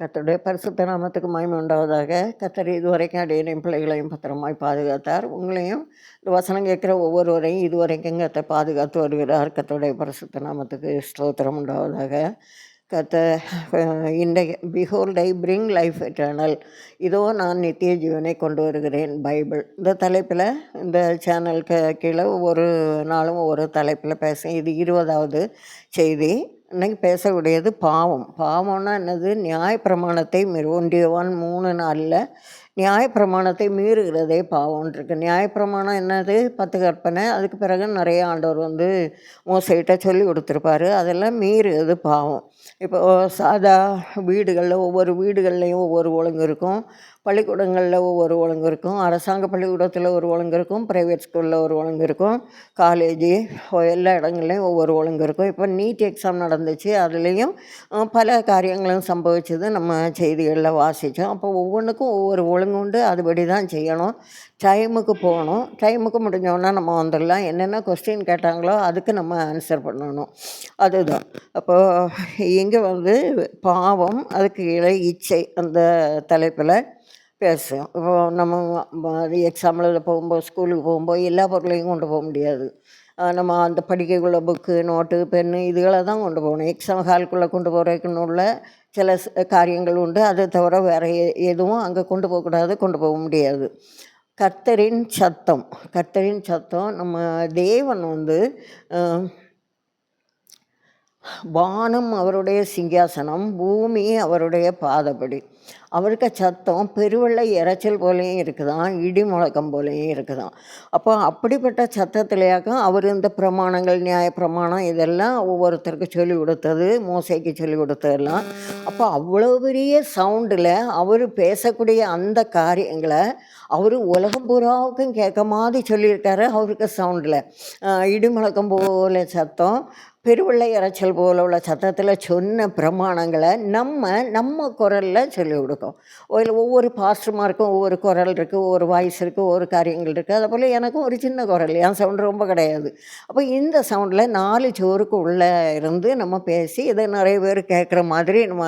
கர்த்தருடைய பரிசுத்த நாமத்துக்கு மகிமை உண்டாவதாக. கர்த்தர் இதுவரைக்கும் அடியேனையும் பிள்ளைகளையும் பத்திரமாய் பாதுகாத்தார். உங்களையும் இந்த வசனம் கேட்குற ஒவ்வொருவரையும் இதுவரைக்கும் கர்த்தர் பாதுகாத்து வருகிறார். கர்த்தருடைய பரிசுத்த நாமத்துக்கு ஸ்தோத்திரம் உண்டாவதாக. கர்த்தர் இன்றைக்கு behold I bring life eternal, இதோ நான் நித்திய ஜீவனை கொண்டு வருகிறேன் பைபிள், இந்த தலைப்பில் இந்த சேனலுக்கு கீழே ஒவ்வொரு நாளும் ஒவ்வொரு தலைப்பில் பேசுகிறேன். இது 20வது செய்தி. இன்னைக்கு பேசக்கூடியது பாவம். பாவம்னா என்னது? நியாயப்பிரமாணத்தை ஒன்றியவான் 3:4 நியாயப்பிரமாணத்தை மீறுகிறதே பாவம்னு இருக்கு. நியாயப்பிரமாணம் என்னது? 10 கற்பனை. அதுக்கு பிறகு நிறைய ஆண்டவர் மோசைகிட்ட சொல்லி கொடுத்துருப்பாரு. அதெல்லாம் மீறுகிறது பாவம். இப்போ சாதா வீடுகளில் ஒவ்வொரு வீடுகள்லேயும் ஒவ்வொரு ஒழுங்கு இருக்கும். பள்ளிக்கூடங்களில் ஒவ்வொரு ஒழுங்கு இருக்கும். அரசாங்க பள்ளிக்கூடத்தில் ஒரு ஒழுங்கு இருக்கும். ப்ரைவேட் ஸ்கூலில் ஒரு ஒழுங்கு இருக்கும். காலேஜு எல்லா இடங்கள்லையும் ஒவ்வொரு ஒழுங்கு இருக்கும். இப்போ நீட் எக்ஸாம் நடந்துச்சு. அதுலேயும் பல காரியங்களும் சம்பவிச்சது நம்ம செய்திகளில் வாசித்தோம். அப்போ ஒவ்வொன்றுக்கும் ஒவ்வொரு ஒழுங்கு உண்டு. அதுபடி தான் செய்யணும். டைமுக்கு போகணும். டைமுக்கு முடிஞ்சோன்னா நம்ம வந்துடலாம். என்னென்ன கொஸ்டின் கேட்டாங்களோ அதுக்கு நம்ம ஆன்சர் பண்ணணும். அதுதான். அப்போது இங்கே பாவம், அதுக்கு கீழே இச்சை, அந்த தலைப்பில் பேசுவோம். இப்போ நம்ம எக்ஸாம் எழுத போகும்போது, ஸ்கூலுக்கு போகும்போது எல்லா பொருளையும் கொண்டு போக முடியாது. நம்ம அந்த படிக்கக்குள்ள புக்கு, நோட்டு, பென்னு இதுகளை தான் கொண்டு போகணும். எக்ஸாம் ஹாலுக்குள்ளே கொண்டு போகிறதுக்குன்னு உள்ள சில காரியங்கள் உண்டு. அதை தவிர வேறு எதுவும் அங்கே கொண்டு போகக்கூடாது, கொண்டு போக முடியாது. கர்த்தரின் சத்தம். கர்த்தரின் சத்தம். நம்ம தேவன் வானம் அவருடைய சிங்காசனம், பூமி அவருடைய பாதப்படி. அவருக்கு சத்தம் பெருவெள்ள இறைச்சல் போலேயும் இருக்குதான், இடி முழக்கம் போலேயும் இருக்குதான். அப்போ அப்படிப்பட்ட சத்தத்திலேயாக்கும் அவர் இந்த பிரமாணங்கள், நியாய பிரமாணம் இதெல்லாம் ஒவ்வொருத்தருக்கு சொல்லி கொடுத்தது, மோசைக்கு சொல்லி கொடுத்ததெல்லாம். அப்போ அவ்வளோ பெரிய சவுண்டில் அவர் பேசக்கூடிய அந்த காரியங்களை அவர் உலகம் பூராவுக்கும் கேட்க மாதிரி சொல்லியிருக்காரு. அவருக்கு சவுண்டில் இடி முழக்கம் போல சத்தம், பெருவெள்ளை இறைச்சல் போல உள்ள சத்தத்தில் சொன்ன பிரமாணங்களை நம்ம குரலில் சொல்லிக் கொடுக்கும். ஒவ்வொரு பாஸ்டர்மாருக்கும் ஒவ்வொரு குரல் இருக்குது, ஒவ்வொரு வாய்ஸ் இருக்குது, ஒவ்வொரு காரியங்கள் இருக்குது. அதே போல் எனக்கும் ஒரு சின்ன குரல், என் சவுண்டு ரொம்ப கிடையாது. அப்போ இந்த சவுண்டில் 4 சுவருக்கு உள்ளே இருந்து நம்ம பேசி இதை நிறைய பேர் கேட்குற மாதிரி நம்ம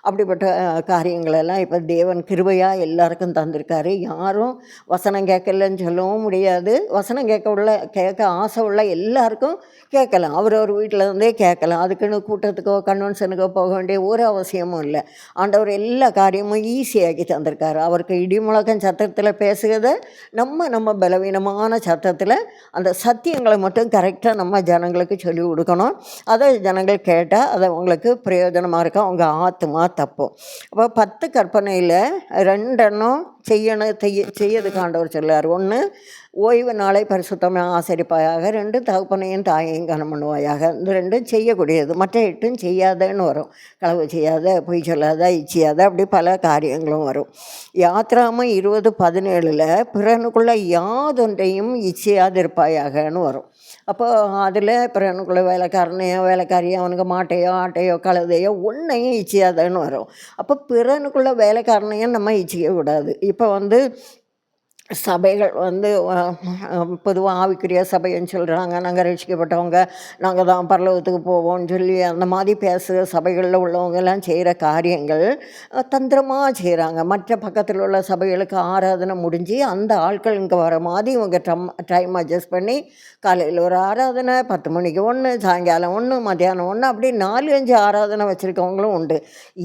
அப்படிப்பட்ட காரியங்களெல்லாம் இப்போ தேவன் கிருபையாக எல்லாருக்கும் தந்திருக்காரு. யாரும் வசனம் கேட்கலன்னு சொல்லவும் முடியாது. வசனம் கேட்க ஆசை உள்ள எல்லாருக்கும் கேட்கலாம். அவர் வீட்டில் இருந்தே கேட்கலாம். அதுக்குன்னு கூட்டத்துக்கோ கன்வென்ஷனுக்கோ போக வேண்டிய ஒரு அவசியமும் இல்லை. ஆண்டவர் எல்லா காரியமும் ஈஸியாக்கி தந்திருக்காரு. அவருக்கு இடிமுழக்கம் சத்தத்தில் பேசுகிறத நம்ம பலவீனமான சத்தத்தில் அந்த சத்தியங்களை மட்டும் கரெக்டாக நம்ம ஜனங்களுக்கு சொல்லி கொடுக்கணும். அதை ஜனங்கள் கேட்டால் அது அவங்களுக்கு பிரயோஜனமாக இருக்கும். அவங்க ஆத்மா தப்போம். அப்போ 10 கற்பனையில் 2 செய்யறதுக்கு ஆண்டவர் சொல்லார். 1 ஓய்வு நாளை பரிசுத்தமாக ஆசரிப்பாயாக. 2 தகப்பனையும் தாயையும் கனம் பண்ணுவாயாக. இந்த 2 செய்யக்கூடியது. மற்ற 8 செய்யாதன்னு வரும். களவு செய்யாத, பொய் சொல்லாத, இச்சியாத, அப்படி பல காரியங்களும் வரும். யாத்ராம 20:17 பிறனுக்குள்ள யாதொன்றையும் இச்சையாதிருப்பாயாகன்னு வரும். அப்போ அதில் பிறனுக்குள்ள வேலைக்காரியோ அவனுக்கு மாட்டையோ ஆட்டையோ கழுதையோ ஒன்றையும் இச்சியாதன்னு வரும். அப்போ பிறனுக்குள்ள வேலைக்காரனையும் நம்ம இச்சிக்க கூடாது. இப்போ சபைகள் பொதுவாக ஆவிக்குரிய சபைன்னு சொல்கிறாங்க. நாங்கள் ரட்சிக்கப்பட்டவங்க, நாங்கள் தான் பரலோகத்துக்கு போவோம்னு சொல்லி அந்த மாதிரி பேசுகிற சபைகளில் உள்ளவங்கெல்லாம் செய்கிற காரியங்கள் தந்திரமாக செய்கிறாங்க. மற்ற பக்கத்தில் உள்ள சபைகளுக்கு ஆராதனை முடிஞ்சு அந்த ஆட்கள் இங்கே வர மாதிரி இவங்க டைம் அட்ஜஸ்ட் பண்ணி காலையில் ஒரு ஆராதனை, 10 மணிக்கு 1, சாயங்காலம் 1, மத்தியானம் 1, அப்படி 4-5 ஆராதனை வச்சுருக்கவங்களும் உண்டு.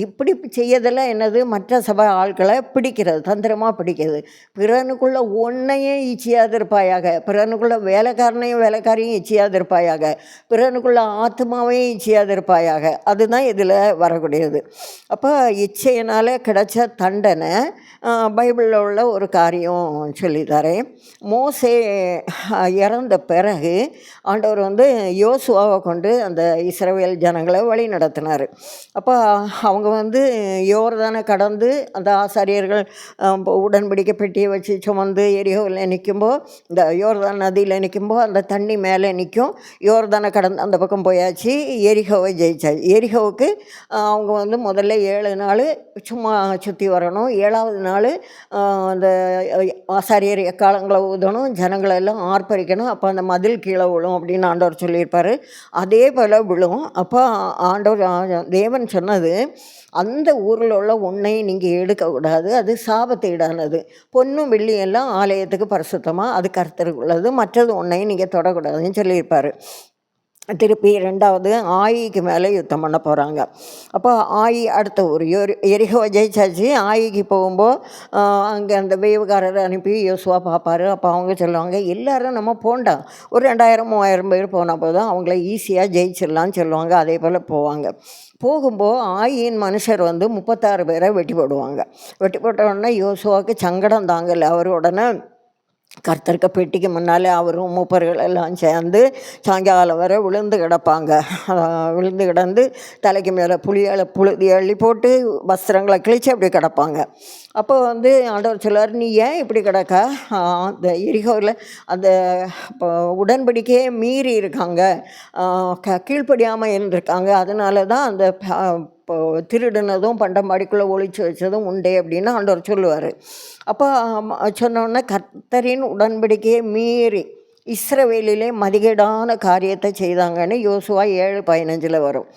இப்படி செய்யறதெல்லாம் என்னது? மற்ற சபை ஆட்களை பிடிக்கிறது, தந்திரமாக பிடிக்கிறது. பிறனுக்குள்ள ஒன்னையும் ஈச்சியாது இருப்பாயாக, பிறனுக்குள்ள வேலைக்காரையும் ஈச்சியாது இருப்பாயாக, பிறனுக்குள்ள ஆத்மாவையும் ஈச்சியாது இருப்பாயாக. அதுதான் இதில் வரக்கூடியது. அப்போ இச்சையினால் கிடைச்ச தண்டனை பைபிளில் உள்ள ஒரு காரியம் சொல்லித்தரேன். மோசே இறந்த பிறகு ஆண்டவர் யோசுவாவை கொண்டு அந்த இஸ்ரவேல் ஜனங்களை வழி நடத்தினார். அப்போ அவங்க யோர்தானை கடந்து அந்த ஆசாரியர்கள் உடன்படிக்கை பெட்டியை வச்சு வந்து எரிகோவில் நிற்கும்போது, இந்த யோர்தான் நதியில் நிற்கும்போது அந்த தண்ணி மேலே நிற்கும். யோர்தானை கடந்து அந்த பக்கம் போயாச்சு, எரிகோவை ஜெயிச்சாச்சு. எரிகோவுக்கு அவங்க வந்து முதல்ல 7 நாள் சும்மா சுற்றி வரணும். 7ஆவது நாள் அந்த ஆசாரியர் எக்காலங்களை ஊதணும், ஜனங்களை எல்லாம் ஆர்ப்பரிக்கணும். அப்போ அந்த மதில் கீழே விழும் அப்படின்னு ஆண்டவர் சொல்லியிருப்பார். அதே போல் விழும். அப்போ ஆண்டவர் தேவன் சொன்னது, அந்த ஊரில் உள்ள ஒன்றையும் நீங்கள் எடுக்கக்கூடாது, அது சாபத்தீடானது. பொன்னும் வெள்ளியெல்லாம் ஆலயத்துக்கு பரிசுத்தமாக, அது கர்த்தருக்கு உள்ளது, மற்றது ஒன்றையும் நீங்கள் தொடக்கூடாதுன்னு சொல்லியிருப்பார். திருப்பி 2வது ஆயிக்கு மேலே யுத்தம் பண்ண போகிறாங்க. அப்போ ஆயி அடுத்த ஊர் எரிகோவை ஜெயிச்சாச்சு. ஆயிக்கு போகும்போது அங்கே அந்த வேவுகாரரை அனுப்பி யோசுவா பார்ப்பார். அப்போ அவங்க சொல்லுவாங்க, எல்லோரும் நம்ம போண்டா, ஒரு 2000-3000 பேர் போனால் போதும், அவங்கள ஈஸியாக ஜெயிச்சிடலான்னு சொல்லுவாங்க. அதே போல் போவாங்க. போகும்போது ஆயின் மனுஷர் வந்து 36 பேரை வெட்டி போடுவாங்க. வெட்டி போட்ட உடனே யோசுவாவுக்கு சங்கடம் தாங்கலை. அவர் உடனே கர்த்தருக்கு பெட்டிக்கு முன்னாலே அவரும் மூப்பர்கள் எல்லாம் சேர்ந்து சாயங்காலம் வரை விழுந்து கிடப்பாங்க. விழுந்து கிடந்து தலைக்கு மேலே புழுதி அள்ளி போட்டு வஸ்திரங்களை கிழிச்சு அப்படி கிடப்பாங்க. அப்போ வந்து ஆண்டவர் சொல்லுவார், நீ ஏன் இப்படி கிடக்க? அந்த எரிகோவில் அந்த உடன்படிக்கையே மீறி இருக்காங்க, கீழ்ப்படியாமல் இருந்திருக்காங்க, அதனால தான் அந்த இப்போ திருடுனதும் பண்டமாடிக்குள்ளே ஒழிச்சு வச்சதும் உண்டே அப்படின்னு ஆண்டவர் சொல்லுவார். அப்போ சொன்னோன்னே கர்த்தரின் உடன்படிக்கையை மீறி இஸ்ரவேலிலே மதிகேடான காரியத்தை செய்தாங்கன்னு யோசுவா 7:15 வரும்.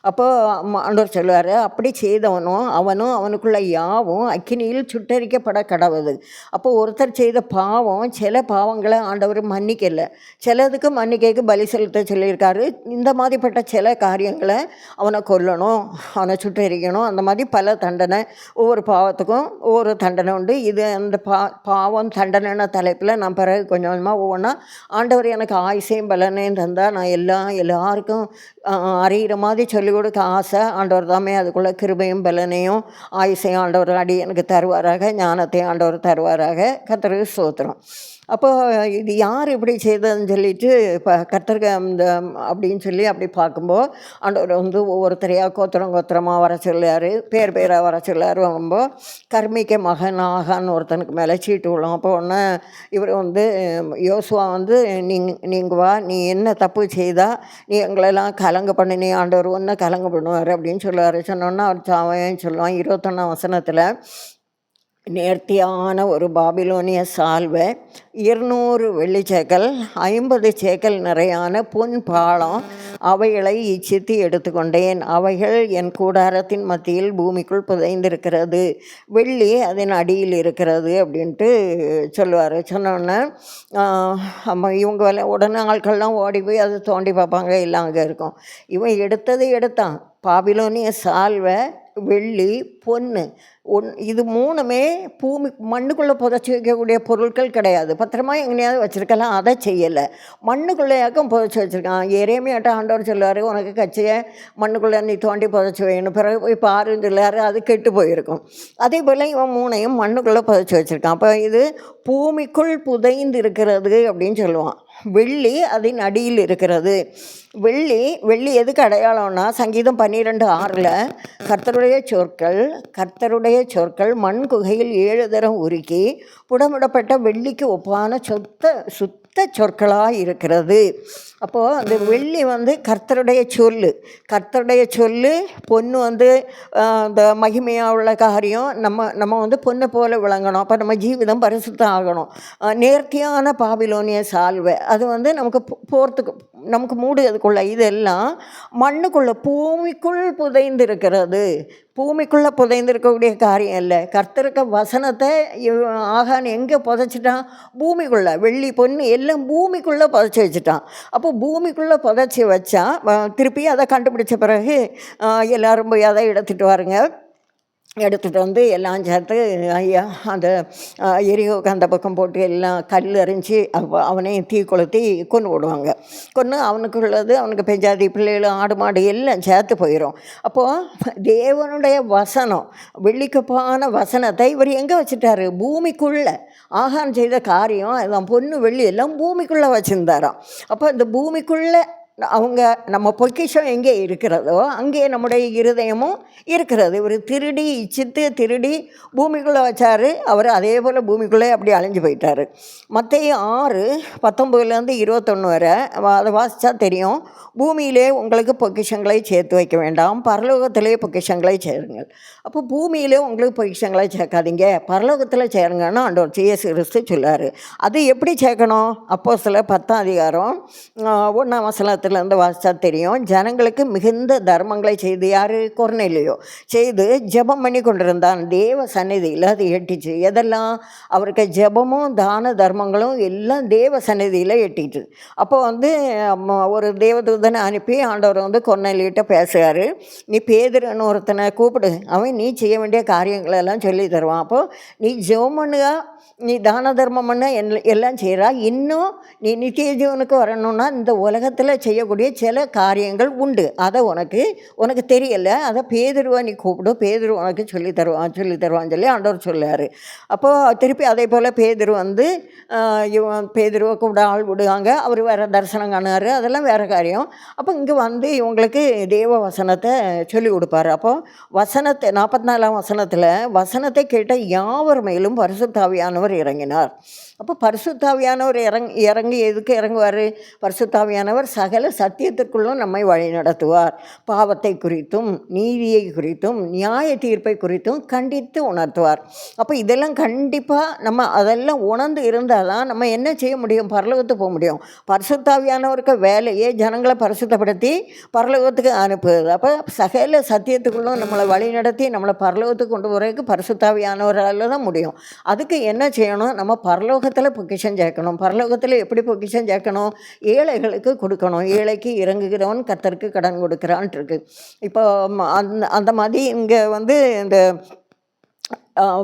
அப்போது ஆண்டவர் சொல்லுவார், அப்படி செய்தவனும் அவனும் அவனுக்குள்ள யாவும் அக்கினியில் சுட்டரிக்கப்பட கடவுது. அப்போ ஒருத்தர் செய்த பாவம், சில பாவங்களை ஆண்டவர் மன்னிக்கலை, சிலதுக்கு மன்னிக்கைக்கு பலி செலுத்த சொல்லியிருக்காரு. இந்த மாதிரிப்பட்ட சில காரியங்களை அவனை கொல்லணும், அவனை சுட்டரிக்கணும், அந்த மாதிரி பல தண்டனை, ஒவ்வொரு பாவத்துக்கும் ஒவ்வொரு தண்டனை உண்டு. இது அந்த பாவம் தண்டனைன தலைப்பில் நான் பிறகு கொஞ்சம் கொஞ்சமாக ஒவ்வொன்றா ஆண்டவர் எனக்கு ஆயுசையும் பலனையும் தந்தால் நான் எல்லாருக்கும் அறிகிற மாதிரி சொல்லிக் கொடுக்க ஆசை. ஆண்டவர் தாமே அதுக்குள்ளே கிருபையும் பலனையும் ஆயுசையும் ஆண்டவர் அடி எனக்கு தருவாராக, ஞானத்தையும் ஆண்டவர் தருவாராக. கர்த்தருக்கு ஸ்தோத்திரம். அப்போ இது யார் இப்படி செய்ததுன்னு சொல்லிட்டு இப்போ கர்த்தருக்கு அந்த அப்படின்னு சொல்லி அப்படி பார்க்கும்போது ஆண்டவர் வந்து ஒவ்வொருத்தரையாக கோத்திரமாக வர சொல்லார், பேராக வர சொல்லார். வரும்போது கர்மிக்க மகன் ஆகான்னு ஒருத்தனுக்கு மேலே சீட்டு விழும். அப்போ ஒன்று இவர் வந்து யோசுவா வந்து நீங்கள் வா, நீ என்ன தப்பு செய்தால் நீ எங்களெல்லாம் கலங்க பண்ணினி, ஆண்டவர் ஒன்று கலங்க பண்ணுவார் அப்படின்னு சொல்லுவார். சொன்னோன்னா அவர் சாவையும் சொல்லுவான். 21ஆம் வசனத்தில், நேர்த்தியான ஒரு பாபிலோனிய சால்வை, 200 வெள்ளி சேக்கல், 50 சேக்கல் நிறையான பொன் பாலம், அவைகளை இச்சித்து எடுத்துக்கொண்டேன். அவைகள் என் கூடாரத்தின் மத்தியில் பூமிக்குள் புதைந்திருக்கிறது, வெள்ளி அதன் அடியில் இருக்கிறது அப்படின்ட்டு சொல்லுவார். சொன்னோன்னே இவங்க உடனே ஆட்கள்லாம் ஓடி போய் அதை தோண்டி பார்ப்பாங்க, எல்லாம் அங்கே இருக்கும். இவன் எடுத்தான் பாபிலோனிய சால்வை, வெள்ளி, பொன்னு, இது 3மே பூமி மண்ணுக்குள்ளே புதைச்சி வைக்கக்கூடிய பொருட்கள் கிடையாது. பத்திரமா எங்கேயாவது வச்சுருக்கலாம், அதை செய்யலை. மண்ணுக்குள்ளேயாக்கும் புதைச்சி வச்சுருக்கான். எரேமியாட்ட ஆண்டவர் சொல்லுவார், உனக்கு கட்சியை மண்ணுக்குள்ளே நீ தோண்டி புதைச்சி வைக்கணும், பிறகு போய் பாருன்னு சொல்லார், அது கெட்டு போயிருக்கும். அதே போல் இவன் 3ஐயும் மண்ணுக்குள்ளே புதைச்சி வச்சுருக்கான். அப்போ இது பூமிக்குள் புதைந்து இருக்கிறது அப்படின்னு சொல்லுவான். வெள்ளி அதன் அடியில் இருக்கிறது. வெள்ளி எதுக்கு அடையாளம்னா, சங்கீதம் 12:6 கர்த்தருடைய சொற்கள் மண் குகையில் 7 தரம் உருக்கி புடமிடப்பட்ட வெள்ளிக்கு ஒப்பான சுத்த சொற்களாக இருக்கிறது. அப்போது அந்த வெள்ளி வந்து கர்த்தருடைய சொல்லு, பொண்ணு வந்து இந்த மகிமையாக உள்ள காரியம். நம்ம வந்து பொண்ணை போல விளங்கணும். அப்போ நம்ம ஜீவிதம் பரிசுத்தம் ஆகணும். நேர்த்தியான பாபிலோனிய சால்வை, அது வந்து நமக்கு போகிறதுக்கு, நமக்கு மூடுறதுக்குள்ள, இதெல்லாம் மண்ணுக்குள்ளே பூமிக்குள் புதைந்திருக்கிறது. பூமிக்குள்ளே புதைந்திருக்கக்கூடிய காரியம் இல்லை. கர்த்தருக்க வசனத்தை ஆகான் எங்கே புதைச்சிட்டான்? பூமிக்குள்ளே. வெள்ளி பொண்ணு எல்லாம் பூமிக்குள்ளே புதைச்சி வச்சுட்டான். அப்போ பூமிக்குள்ளே புதைச்சி வச்சா திருப்பி அதை கண்டுபிடிச்ச பிறகு எல்லோரும் போய் அதை எடுத்துகிட்டு வந்து எல்லாம் சேர்த்து ஐயா அந்த எரிகோவுக்கு அந்த பக்கம் போட்டு எல்லாம் கல் எறிஞ்சு அவனையும் தீ கொளுத்தி கொண்டு விடுவாங்க. அவனுக்குள்ளது, அவனுக்கு பெஞ்சாதி பிள்ளைகள், ஆடு மாடு எல்லாம் சேர்த்து போயிடும். அப்போது தேவனுடைய வசனம், வெள்ளிக்கப்பான வசனத்தை இவர் எங்கே வச்சுட்டாரு? பூமிக்குள்ளே. ஆகான் செய்த காரியம் அதான், பொண்ணு வெள்ளி எல்லாம் பூமிக்குள்ளே வச்சுருந்தாராம். அப்போ இந்த பூமிக்குள்ளே அவங்க நம்ம பொக்கிஷம் எங்கே இருக்கிறதோ அங்கே நம்முடைய இருதயமும் இருக்கிறது. இவர் திருடி இச்சித்து திருடி பூமிக்குள்ளே வச்சார். அவர் அதே போல் பூமிக்குள்ளே அப்படி அழிஞ்சு போயிட்டார். மத்தேயு 6:19-21 வரை அதை வாசித்தா தெரியும். பூமியிலே உங்களுக்கு பொக்கிஷங்களை சேர்த்து வைக்க வேண்டாம், பரலோகத்திலே பொக்கிஷங்களை சேருங்கள். அப்போ பூமியிலே உங்களுக்கு பொக்கிஷங்களை சேர்க்காதீங்க, பரலோகத்தில் சேருங்கன்னு ஆண்டவர் இயேசு கிறிஸ்து சொல்லார். அது எப்படி சேர்க்கணும்? அப்போஸ்தலர் 10:1 வாசித்தா தெரியும். ஜனங்களுக்கு மிகுந்த தர்மங்களை செய்து, யார்? கொர்நேலியோ செய்து ஜெபம் பண்ணி கொண்டிருந்தான் தேவ சந்நிதியில். அது எட்டிச்சு. எதெல்லாம்? அவருக்கு ஜெபமும் தான தர்மங்களும் எல்லாம் தேவ சந்நிதியில் எட்டிட்டு. அப்போ ஒரு தேவதூதனை அனுப்பி ஆண்டவர் கொர்நேலியிட்ட பேசுகிறார். நீ பேதுருன்னு ஒருத்தனை கூப்பிடு, அவன் நீ செய்ய வேண்டிய காரியங்களெல்லாம் சொல்லி தருவான். அப்போது நீ ஜெபம் பண்ணுக, நீ தான தர்மம் பண்ண எல்லாம் செய்கிறா. இன்னும் நீ நித்திய ஜீவனுக்கு வரணும்னா இந்த உலகத்தில் செய்யக்கூடிய சில காரியங்கள் உண்டு. அதை உனக்கு தெரியலை, அதை பேதுருவா நீ கூப்பிடு, பேதுரு உனக்கு சொல்லி தருவான்னு சொல்லி ஆண்டவர் சொல்லார். அப்போது திருப்பி அதே போல் பேதுரு பேதுருவை கூட ஆள் விடுவாங்க. அவர் வேறு தரிசனம் காணார், அதெல்லாம் வேறு காரியம். அப்போ இங்கே இவங்களுக்கு தேவ வசனத்தை சொல்லி கொடுப்பார். அப்போது வசனத்தை 44ஆம் வசனத்தில் வசனத்தை கேட்ட யாவர் மேலும் பரிசுத்த ஆவியானவர் இறங்கினார். அப்போ பரிசுத்த ஆவியானவர் இறங்கி எதுக்கு இறங்குவார்? பரிசுத்த ஆவியானவர் சகல சத்தியத்திற்குள்ளும் நம்மை வழி நடத்துவார். பாவத்தை குறித்தும் நீதியை குறித்தும் நியாய தீர்ப்பை குறித்தும் கண்டித்து உணர்த்துவார். அப்போ இதெல்லாம் கண்டிப்பாக நம்ம அதெல்லாம் உணர்ந்து இருந்தால் தான் நம்ம என்ன செய்ய முடியும்? பரலோகத்துக்கு போக முடியும். பரிசுத்த ஆவியானவருக்கு வேலையே ஜனங்களை பரிசுத்தப்படுத்தி பரலோகத்துக்கு அனுப்புது. அப்போ சகல சத்தியத்துக்குள்ளும் நம்மளை வழி நடத்தி நம்மளை பரலோகத்துக்கு கொண்டு போகிறதுக்கு பரிசுத்த ஆவியானவரால் தான் முடியும். அதுக்கு என்ன செய்யணும்? நம்ம பரலோகத்தில் பொக்கிஷம் சேர்க்கணும். பரலோகத்தில் எப்படி பொக்கிஷம் சேர்க்கணும்? ஏழைகளுக்கு கொடுக்கணும். ஏழைக்கு இறங்குகிறவன் கர்த்தருக்கு கடன் கொடுக்குறான்ட்டு இருக்கு. இப்போ அந்த மாதிரி இங்கே இந்த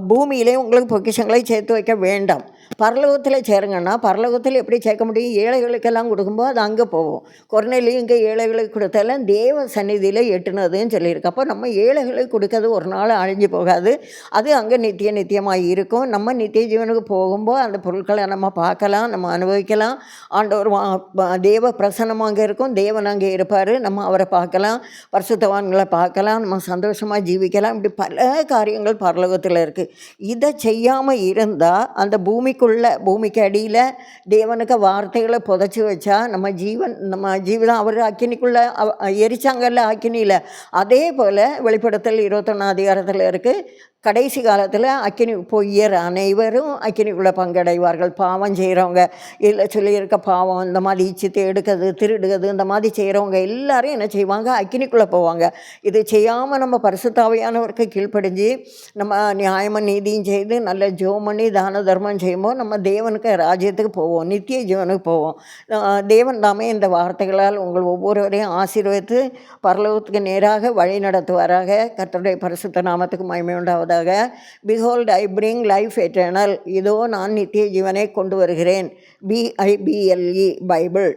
பூமியிலே உங்களுக்கு பொக்கிஷங்களை சேர்த்து வைக்க வேண்டாம், பரலோகத்தில் சேருங்கன்னா. பரலோகத்தில் எப்படி சேர்க்க முடியும்? ஏழைகளுக்கெல்லாம் கொடுக்கும்போது அது அங்கே போகும். கொர்நேலியும் இங்கே ஏழைகளுக்கு கொடுத்தாலும் தேவ சந்நிதியில் எட்டுனதுன்னு சொல்லியிருக்கு. அப்போ நம்ம ஏழைகளுக்கு கொடுக்கறது ஒரு நாள் அழிஞ்சு போகாது, அது அங்கே நித்தியமாக இருக்கும். நம்ம நித்திய ஜீவனுக்கு போகும்போது அந்த பொருட்களை நம்ம பார்க்கலாம், நம்ம அனுபவிக்கலாம். ஆண்டவர் தேவ பிரசன்னம் அங்கே இருக்கும், தேவன் அங்கே இருப்பார், நம்ம அவரை பார்க்கலாம், பரிசுத்தவான்களை பார்க்கலாம், நம்ம சந்தோஷமாக ஜீவிக்கலாம். இப்படி பல காரியங்கள் பரலோகத்தில் இருக்குது. இதை செய்யாமல் இருந்தால் அந்த பூமிக்கு அடியில் தேவனுக்கு வார்த்தைகளை புதைச்சி வச்சா நம்ம ஜீவனம் அவர் அக்கினிக்குள்ளே எரிச்சாங்கல்ல அக்கினியில், அதே போல் வெளிப்படுத்தல் 21 இருக்குது. கடைசி காலத்தில் பொய்யர் அனைவரும் அக்கினிக்குள்ளே பங்கடைவார்கள். பாவம் செய்கிறவங்க, இல்லை சொல்லியிருக்க பாவம், இந்த மாதிரி இச்சித்து எடுக்கிறது, திருடுகிறது, இந்த மாதிரி செய்கிறவங்க எல்லாரும் என்ன செய்வாங்க? அக்கினிக்குள்ளே போவாங்க. இது செய்யாமல் நம்ம பரிசுத்த ஆவியானவருக்கு கீழ்ப்படிஞ்சு நம்ம நியாயமாக நீதியும் செய்து நல்ல ஜெபம் பண்ணி தான தர்மம் செய்யும்போது நம்ம தேவனுக்கு ராஜ்யத்துக்கு போவோம், நித்திய ஜீவனுக்கு போவோம். தேவன் தாமே இந்த வார்த்தைகளால் உங்கள் ஒவ்வொருவரையும் ஆசீர்வதித்து பரலோகத்துக்கு நேராக வழி நடத்துவாராக. கர்த்தருடைய பரிசுத்த நாமத்துக்கு மகிமை உண்டாவதாக. Behold, I bring life eternal. இதோ நான் நித்திய ஜீவனை கொண்டு வருகிறேன். BIBLE Bible.